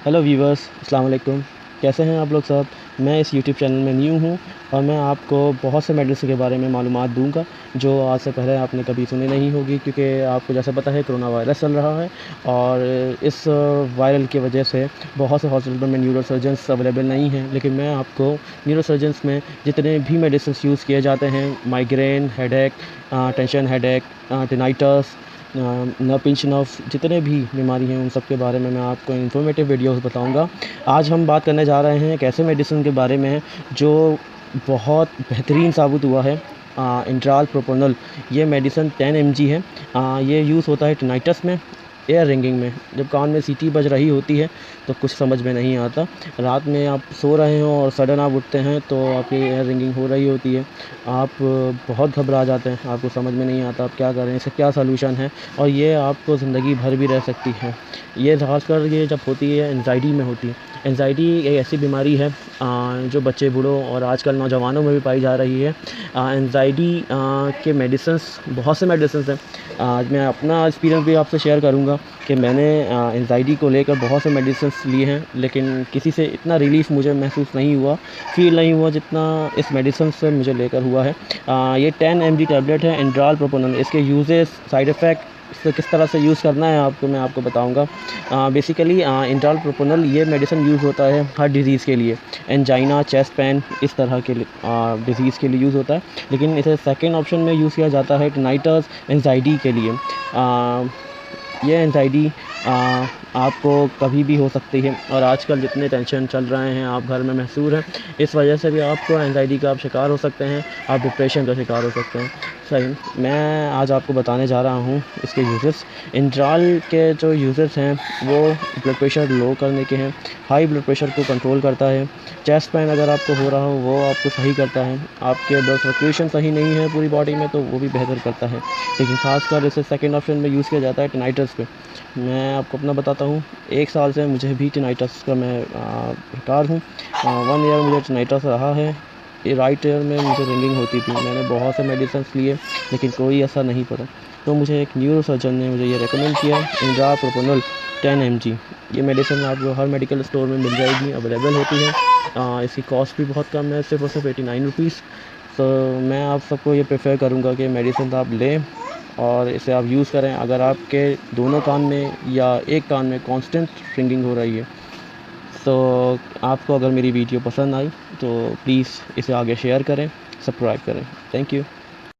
Hello viewers, अस्सलाम वालेकुम। कैसे हैं आप लोग सब। मैं इस यूट्यूब चैनल में न्यू हूं और मैं आपको बहुत से मेडिसिन के बारे में मालूमात दूंगा जो आज से पहले आपने कभी सुनी नहीं होगी, क्योंकि आपको जैसा पता है कोरोना वायरस चल रहा है और इस वायरल की वजह से बहुत से हॉस्पिटल में न्यूरोसर्जन्स अवेलेबल नहीं हैं। लेकिन मैं आपको न्यूरोसर्जन्स में जितने भी मेडिसिन यूज़ किए जाते हैं, migraine headache, tension headache, tinnitus, न पिंच नर्व, जितने भी बीमारी हैं उन सब के बारे में मैं आपको इन्फॉर्मेटिव वीडियोस बताऊंगा। आज हम बात करने जा रहे हैं एक ऐसे मेडिसिन के बारे में जो बहुत बेहतरीन साबित हुआ है। इंट्राल प्रोपोनल, ये मेडिसिन 10 mg है। ये यूज़ होता है टिनाइटस में, एयर रिंगिंग में। जब कान में सीटी बज रही होती है तो कुछ समझ में नहीं आता, रात में आप सो रहे हो और सडन आप उठते हैं तो आपकी एयर रिंगिंग हो रही होती है, आप बहुत घबरा जाते हैं, आपको समझ में नहीं आता आप क्या करें, इसका क्या सलूशन है, और ये आपको ज़िंदगी भर भी रह सकती है। ये ख़ासकर ये जब होती है एंजाइटी में होती है। एंजाइटी एक ऐसी बीमारी है जो बच्चे, बूढ़ों और आजकल नौजवानों में भी पाई जा रही है। एंजाइटी के मेडिसिन्स, बहुत से मेडिसिन्स हैं। आज मैं अपना एक्सपीरियंस भी आपसे शेयर करूंगा कि मैंने एंजाइटी को लेकर बहुत से मेडिसिन्स लिए हैं, लेकिन किसी से इतना रिलीफ़ मुझे महसूस नहीं हुआ, फ़ील नहीं हुआ जितना इस मेडिसिन से मुझे लेकर हुआ है। ये 10 mg टैबलेट है इंड्राल प्रोपोनल। इसके यूजेस, साइड इफ़ेक्ट, इसे किस तरह से यूज़ करना है मैं आपको बताऊंगा। बेसिकली इंट्राल प्रोपोनल ये मेडिसिन यूज़ होता है हर डिज़ीज़ के लिए, एंजाइना, चेस्ट पेन, इस तरह के डिज़ीज़ के लिए यूज़ होता है। लेकिन इसे सेकेंड ऑप्शन में यूज़ किया जाता है टिनाइटस, एंजाइटी के लिए। ये एंजाइटी आपको कभी भी हो सकती है, और आजकल जितने टेंशन चल रहे हैं आप घर में महसूस हैं, इस वजह से भी आपको एंजाइटी का आप शिकार हो सकते हैं, आप डिप्रेशन का शिकार हो सकते हैं। सही, मैं आज आपको बताने जा रहा हूँ इसके यूजेस। इंट्राल के जो यूजेस हैं वो ब्लड प्रेशर लो करने के हैं, हाई ब्लड प्रेशर को कंट्रोल करता है, चेस्ट पेन अगर आपको हो रहा हो वो आपको सही करता है, आपके ब्लड सर्कुलेशन सही नहीं है पूरी बॉडी में तो वो भी बेहतर करता है। लेकिन ख़ासकर इसे सेकेंड ऑप्शन में यूज़ किया जाता है टिनाइटस पे। मैं आपको अपना बताता हूँ, 1 साल से मुझे भी टिनाइटस का मैं शिकार हूँ। 1 ईयर मुझे टिनाइटस रहा है। ये राइट ईयर में मुझे रिंगिंग होती थी, मैंने बहुत से मेडिसिन लिए लेकिन कोई असर नहीं पड़ा। तो मुझे एक न्यूरोसर्जन ने मुझे ये रेकमेंड किया, इंड्रा प्रोपोनल 10 mg। ये मेडिसिन आपको हर मेडिकल स्टोर में मिल जाएगी, अवेलेबल होती है। इसकी कॉस्ट भी बहुत कम है, सिर्फ और सिर्फ 89 रुपीज़। तो मैं आप सबको ये प्रेफर करूँगा कि मेडिसिन आप लें और इसे आप यूज़ करें। अगर आपके दोनों कान में या एक कान में कांस्टेंट रिंगिंग हो रही है तो आपको अगर मेरी वीडियो पसंद आई तो प्लीज़ इसे आगे शेयर करें, सब्सक्राइब करें। Thank you.